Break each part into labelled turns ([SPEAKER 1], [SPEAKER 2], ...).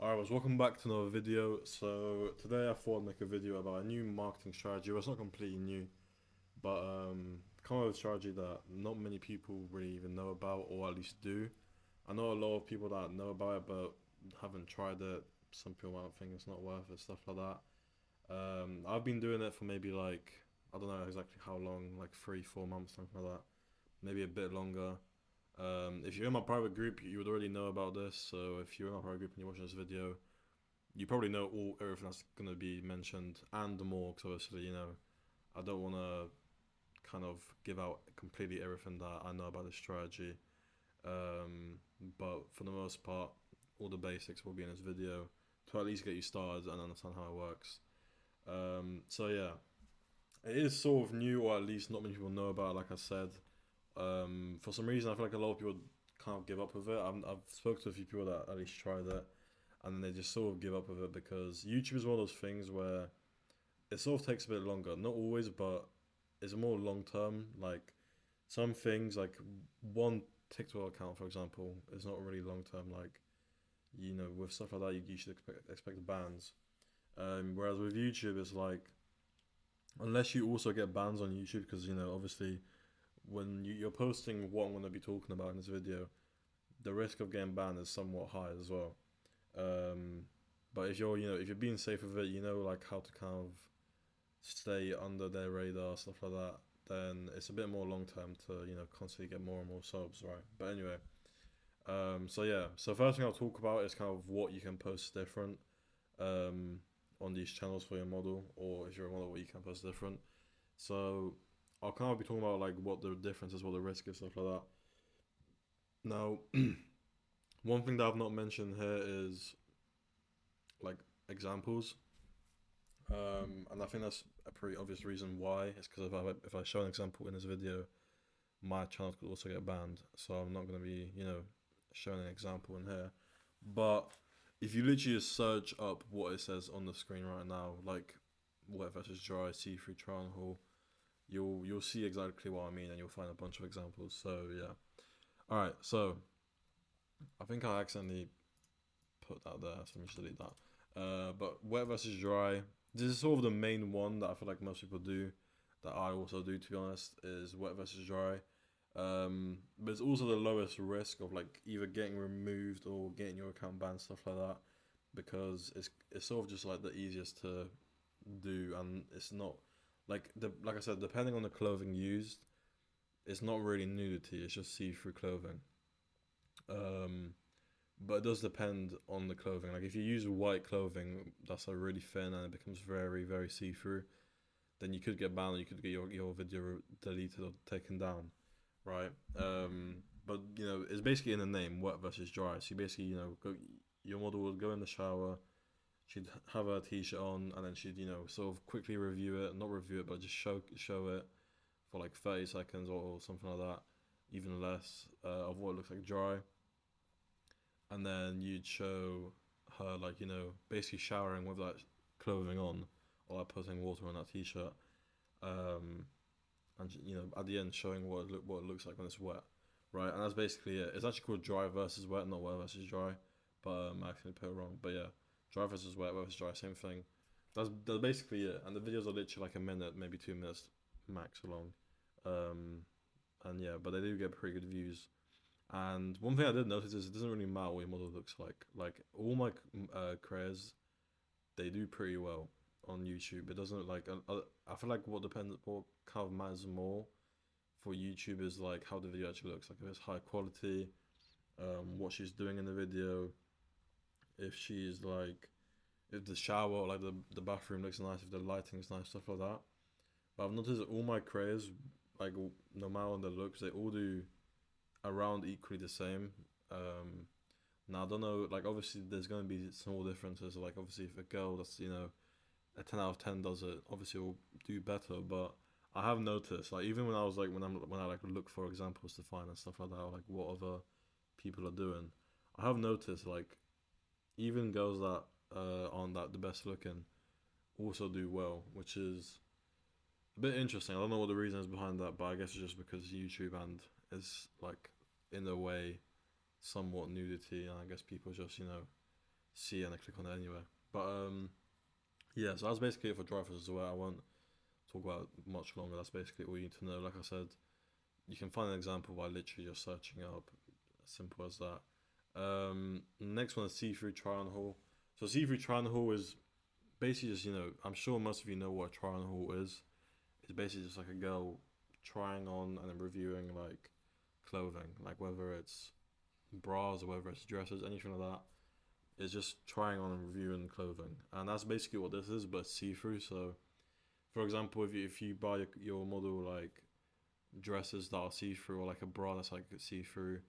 [SPEAKER 1] Alright, guys, welcome back to another video. So today I thought I'd make a video about a new marketing strategy. Well, it's not completely new, but kind of a strategy that not many people really even know about, or at least do. I know a lot of people that know about it, but haven't tried it. Some people might think it's not worth it, stuff like that. I've been doing it for maybe like, I don't know exactly how long, like 3, 4 months, something like that. Maybe a bit longer. If you're in my private group, you would already know about this. So if you're in my private group and you're watching this video, you probably know everything that's gonna be mentioned and more. Because obviously, I don't want to kind of give out completely everything that I know about this strategy. But for the most part, all the basics will be in this video to at least get you started and understand how it works. So yeah, it is sort of new, or at least not many people know about it, like I said. For some reason, I feel like a lot of people can't give up with it. I've spoken to a few people that at least tried it, and then they just sort of give up with it because YouTube is one of those things where it sort of takes a bit longer. Not always, but it's more long term. Like some things, like one TikTok account, for example, is not really long term. Like with stuff like that, you should expect bans. Whereas with YouTube, it's like unless you also get bans on YouTube, because obviously when you're posting what I'm going to be talking about in this video, the risk of getting banned is somewhat high as well. Um, but if you're being safe with it, like how to kind of stay under their radar, stuff like that, then it's a bit more long term to, constantly get more and more subs, right? But anyway, so yeah, so first thing I'll talk about is kind of what you can post different um, on these channels for your model, or if you're a model, what you can post different. So I'll kind of be talking about like what the difference is, what the risk is, stuff like that. Now, one thing that I've not mentioned here is like examples. And I think that's a pretty obvious reason why. It's because if I show an example in this video, my channel could also get banned. So I'm not going to be, showing an example in here. But if you literally just search up what it says on the screen right now, like wet versus dry, see-through trial and haul, you'll see exactly what I mean, and you'll find a bunch of examples. So yeah. All right. So I think I accidentally put that there, so let me just delete that. But wet versus dry. This is sort of the main one that I feel like most people do, that I also do, to be honest, is wet versus dry. But it's also the lowest risk of like either getting removed or getting your account banned, stuff like that, because it's sort of just like the easiest to do, and it's not like I said, depending on the clothing used, it's not really nudity, it's just see-through clothing. Um, but it does depend on the clothing. Like if you use white clothing that's like really thin and it becomes very, very see-through, then you could get banned. You could get your video deleted or taken down, right? But it's basically in the name, wet versus dry. So you basically, your model would go in the shower, she'd have her t-shirt on, and then she'd, sort of quickly review it, not review it, but just show it for like 30 seconds or something like that, even less of what it looks like dry, and then you'd show her like basically showering with that clothing on, or like putting water on that t-shirt, um, and at the end showing what it looks like when it's wet, right? And that's basically it. It's actually called dry versus wet, not wet versus dry, but I actually put it wrong. But yeah, dry versus wet versus dry, same thing. That's basically it. And the videos are literally like a minute, maybe 2 minutes max long, um, and yeah, but they do get pretty good views. And one thing I did notice is it doesn't really matter what your model looks like. Like all my creators, they do pretty well on YouTube. It doesn't I feel like what kind of matters more for YouTube is like how the video actually looks. Like if it's high quality, what she's doing in the video, if she's like, if the shower, like the bathroom looks nice, if the lighting is nice, stuff like that. But I've noticed that all my creators, like no matter on their looks, they all do around equally the same. Now I don't know, like obviously there's going to be small differences. Like obviously if a girl that's a 10 out of 10 does it, obviously will do better. But I have noticed, like even when I was like when I like look for examples to find and stuff like that, or like what other people are doing, I have noticed like even girls that aren't that the best looking also do well, which is a bit interesting. I don't know what the reason is behind that, but I guess it's just because YouTube and it's like in a way somewhat nudity, and I guess people just see it and I click on it anyway. But yeah, so that's basically it for drivers as well. I won't talk about it much longer. That's basically all you need to know. Like I said, you can find an example by literally just searching up. As simple as that. Next one is see-through try-on haul. So see-through try-on haul is basically just, I'm sure most of you know what a try-on haul is. It's basically just like a girl trying on and then reviewing like clothing, like whether it's bras or whether it's dresses, anything like that. It's just trying on and reviewing clothing, and that's basically what this is, but see-through. So, for example, if you buy your model like dresses that are see-through or like a bra that's like see-through,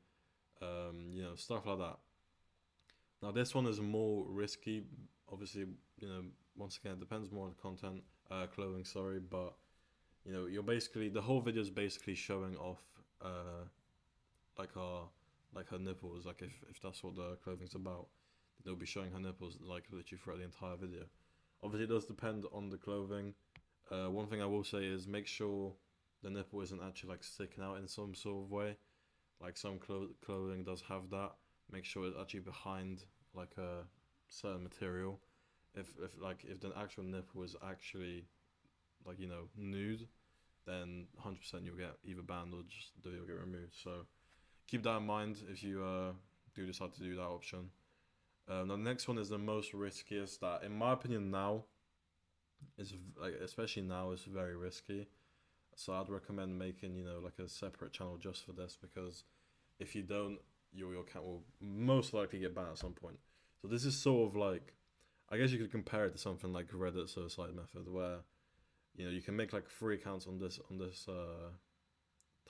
[SPEAKER 1] stuff like that. Now this one is more risky. Obviously, once again, it depends more on the content, clothing. Sorry, but you're basically the whole video is basically showing off, like her nipples. Like if that's what the clothing's about, they'll be showing her nipples like literally throughout the entire video. Obviously, it does depend on the clothing. One thing I will say is make sure the nipple isn't actually like sticking out in some sort of way. Like some clothing does have that. Make sure it's actually behind like a certain material. If the actual nipple is actually like nude, then 100% you'll get either banned or just you'll get removed. So keep that in mind if you do decide to do that option. The next one is the most riskiest. That, in my opinion, now is like especially now is very risky. So I'd recommend making like a separate channel just for this, because if you don't, your account will most likely get banned at some point. So this is sort of like, I guess you could compare it to something like Reddit suicide method, where you can make like 3 accounts on this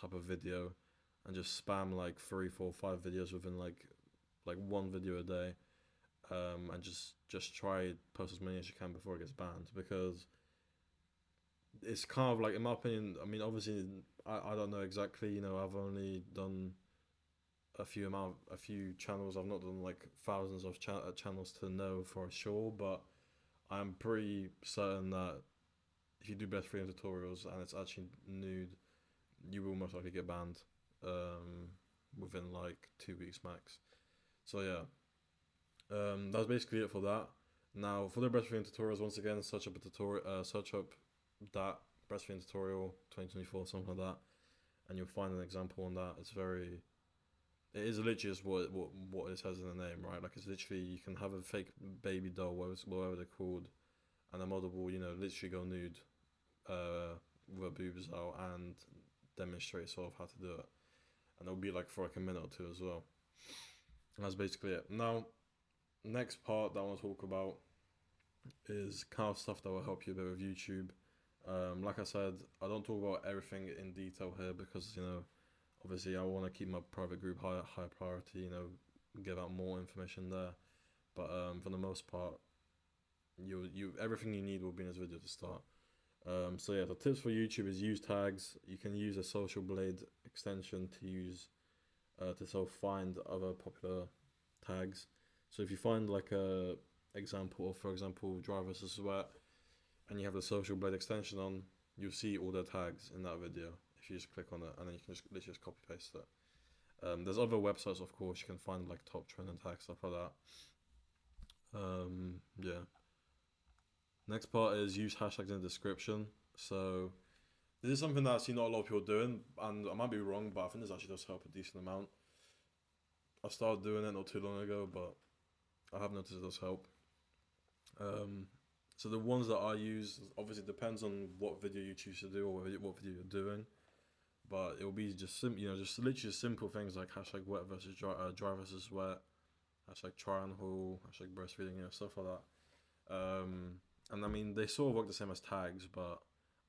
[SPEAKER 1] type of video, and just spam like 3, 4, 5 videos within like one video a day, and just try post as many as you can before it gets banned, because it's kind of like, in my opinion, I mean, obviously, I don't know exactly. I've only done a few channels. I've not done like thousands of channels to know for sure, but I'm pretty certain that if you do breastfeeding tutorials and it's actually nude, you will most likely get banned within like 2 weeks max. So yeah, that's basically it for that. Now for the breastfeeding tutorials, once again, search up that breastfeeding tutorial 2024, something like that, and you'll find an example on that. It is literally just what it says in the name, right? Like, it's literally, you can have a fake baby doll, whatever they're called, and a model will, literally go nude, with her boobs out, and demonstrate sort of how to do it. And it'll be like for like a minute or two as well. And that's basically it. Now, next part that I want to talk about is kind of stuff that will help you a bit with YouTube. Like I said, I don't talk about everything in detail here, because obviously I want to keep my private group high priority. Give out more information there. But for the most part, you everything you need will be in this video to start. So yeah, the tips for YouTube is use tags. You can use a Social Blade extension to use to sort of find other popular tags. So if you find like a example of, for example, dry versus sweat, and you have the Social Blade extension on, you'll see all the tags in that video if you just click on it, and then you can literally just copy paste it. There's other websites, of course, you can find like top trending tags, stuff like that. Yeah. Next part is use hashtags in the description. So this is something that I see not a lot of people doing, and I might be wrong, but I think this actually does help a decent amount. I started doing it not too long ago, but I have noticed it does help. So the ones that I use, obviously depends on what video you choose to do or what video you're doing, but it will be just just literally simple things like hashtag wet versus dry versus wet, hashtag try and haul, hashtag breastfeeding, stuff like that. And I mean, they sort of work the same as tags, but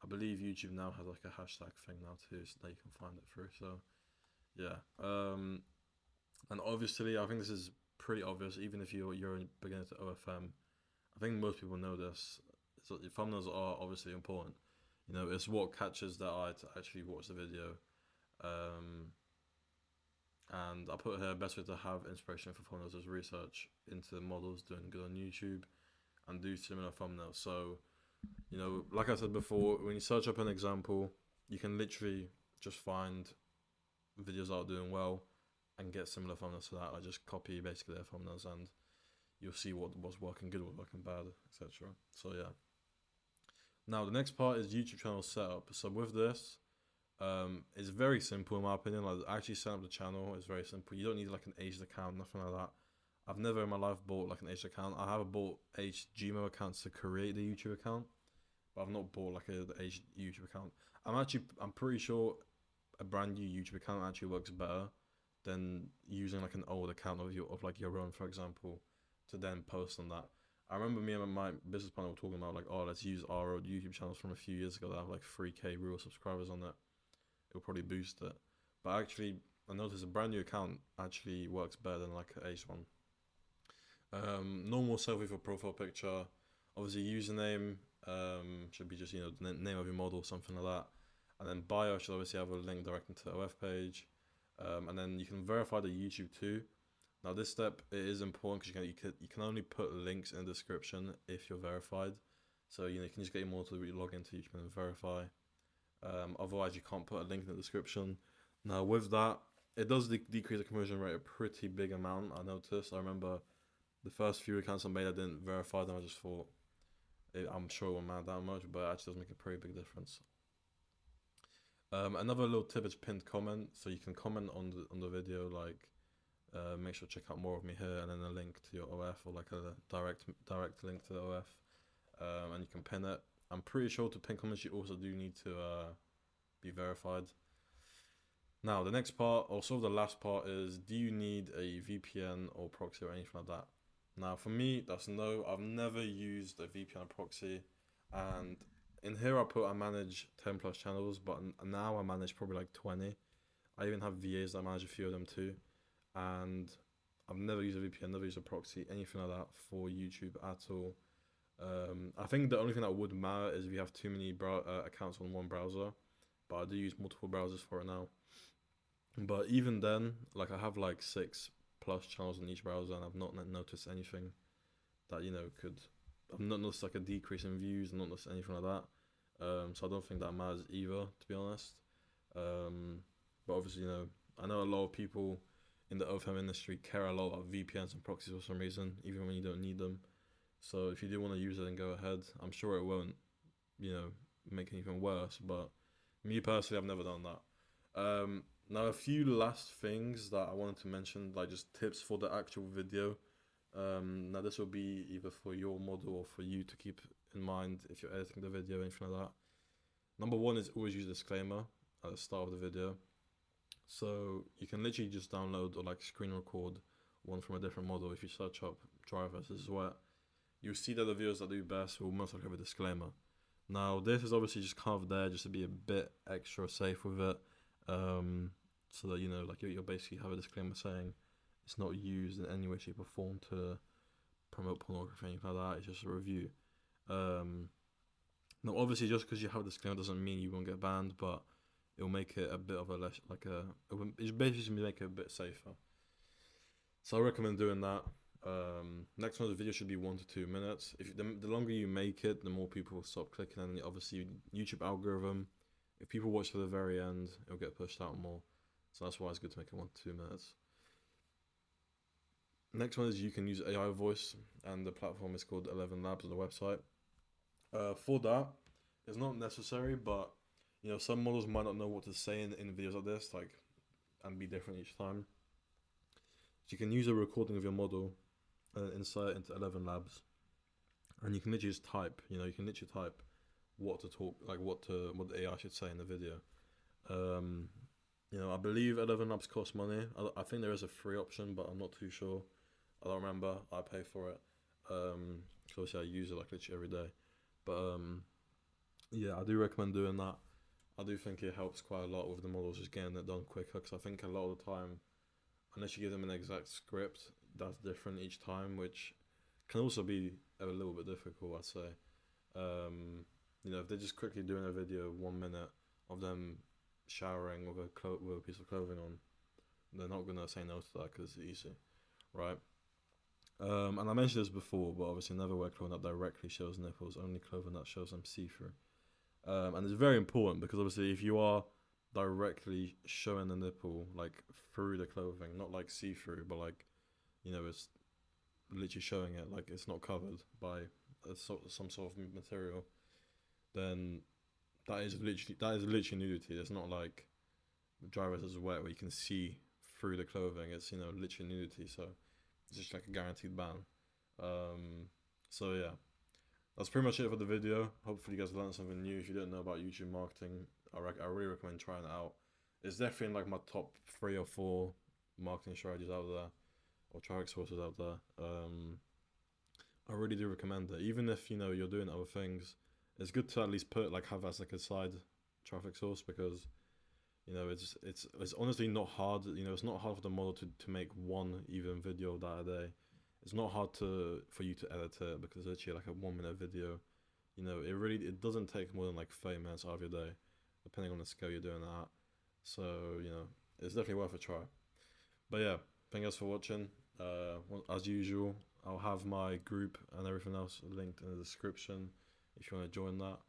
[SPEAKER 1] I believe YouTube now has like a hashtag thing now too, so that you can find it through. So yeah, and obviously I think this is pretty obvious, even if you're a beginner to OFM. I think most people know this. So your thumbnails are obviously important. It's what catches their eye to actually watch the video. And I put here, best way to have inspiration for thumbnails is research into models doing good on YouTube and do similar thumbnails. So, like I said before, when you search up an example, you can literally just find videos that are doing well and get similar thumbnails to that. I just copy basically their thumbnails and you'll see what's working good, what's working bad, etc. So yeah. Now the next part is YouTube channel setup. So with this, it's very simple in my opinion. Like actually setting up the channel is very simple. You don't need like an aged account, nothing like that. I've never in my life bought like an aged account. I have bought aged Gmail accounts to create the YouTube account, but I've not bought like a the aged YouTube account. I'm pretty sure a brand new YouTube account actually works better than using like an old account of like your own, for example, to then post on that. I remember me and my business partner were talking about like, oh, let's use our old YouTube channels from a few years ago that have like 3K real subscribers on it. It'll probably boost it. But actually, I noticed a brand new account actually works better than like an aged one. Normal selfie for profile picture. Obviously, username should be just the name of your model, something like that. And then bio should obviously have a link directing to the OF page. And then you can verify the YouTube too. Now this step it is important because you can only put links in the description if you're verified. So you can just get your model to log into YouTube and verify. Otherwise, you can't put a link in the description. Now with that, it does decrease the conversion rate a pretty big amount. I noticed. I remember the first few accounts I made, I didn't verify them. I just thought I'm sure it won't matter that much, but it actually does make a pretty big difference. Another little tip is pinned comment. So you can comment on the video, like make sure to check out more of me here, and then a link to your OF or like a direct link to the OF, and you can pin it. I'm pretty sure to pin comments you also do need to be verified. Now the next part, or sort of the last part, is do you need a VPN or proxy or anything like that? Now for me, that's no. I've never used a VPN or proxy, and in here I manage 10 plus channels, but now I manage probably like 20. I even have VAs that manage a few of them too, and I've never used a VPN, never used a proxy, anything like that for YouTube at all. I think the only thing that would matter is if you have too many accounts on one browser, but I do use multiple browsers for it now. But even then, like I have like 6 plus channels on each browser, and I've not noticed anything that I've not noticed like a decrease in views, not noticed anything like that. So I don't think that matters either, to be honest. But obviously, I know a lot of people in the OFM industry care a lot about VPNs and proxies for some reason, even when you don't need them. So if you do want to use it, then go ahead. I'm sure it won't, make anything worse. But me personally, I've never done that. Now a few last things that I wanted to mention, like just tips for the actual video. Now this will be either for your model or for you to keep in mind if you're editing the video, anything like that. Number one is always use a disclaimer at the start of the video. So you can literally just download or like screen record one from a different model. If you search up dry versus wet, you'll see that the videos that do best will most likely have a disclaimer. Now this is obviously just kind of there just to be a bit extra safe with it, so that like you'll basically have a disclaimer saying it's not used in any way, shape, or form to promote pornography or anything like that. It's just a review. Now obviously just because you have a disclaimer doesn't mean you won't get banned, but it'll make it a bit of a less it's basically make it a bit safer. So I recommend doing that. Next one, the video should be 1 to 2 minutes. If the longer you make it, the more people will stop clicking, and obviously YouTube algorithm, if people watch to the very end, it'll get pushed out more. So that's why it's good to make it 1 to 2 minutes. Next one is you can use AI voice, and the platform is called 11 Labs on the website. For that, it's not necessary, but some models might not know what to say in videos like this, and be different each time. So you can use a recording of your model and insert it into 11 Labs, and you can literally just type. You can literally type what to talk, like what the AI should say in the video. I believe 11 Labs costs money. I think there is a free option, but I'm not too sure. I don't remember. I pay for it. Because obviously I use it like literally every day. But yeah, I do recommend doing that. I do think it helps quite a lot with the models just getting it done quicker. Because I think a lot of the time, unless you give them an exact script, that's different each time, which can also be a little bit difficult, I'd say. If they're just quickly doing a video 1 minute of them showering with a piece of clothing on, they're not gonna say no to that because it's easy, right? And I mentioned this before, but obviously never wear clothing that directly shows nipples, only clothing that shows them see-through. And it's very important because obviously if you are directly showing the nipple like through the clothing, not like see-through, but like it's literally showing it, like it's not covered by some sort of material, then that is literally nudity. It's not like drivers is wet where you can see through the clothing. It's literally nudity, so it's just like a guaranteed ban. Um, so yeah, that's pretty much it for the video. Hopefully you guys learned something new. If you didn't know about YouTube marketing, I really recommend trying it out. It's definitely in like my top 3 or 4 marketing strategies out there, or traffic sources out there. I really do recommend it. Even if you're doing other things, it's good to at least have as like a side traffic source, because it's honestly not hard. It's not hard for the model to make one even video that a day. It's not hard for you to edit it, because it's literally like a 1 minute video. It doesn't take more than like 30 minutes out of your day, depending on the scale you're doing it at. So it's definitely worth a try. But yeah, thank you guys for watching. As usual, I'll have my group and everything else linked in the description if you want to join that.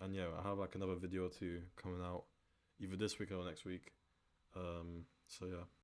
[SPEAKER 1] And yeah, I have like another video or two coming out either this week or next week. So yeah.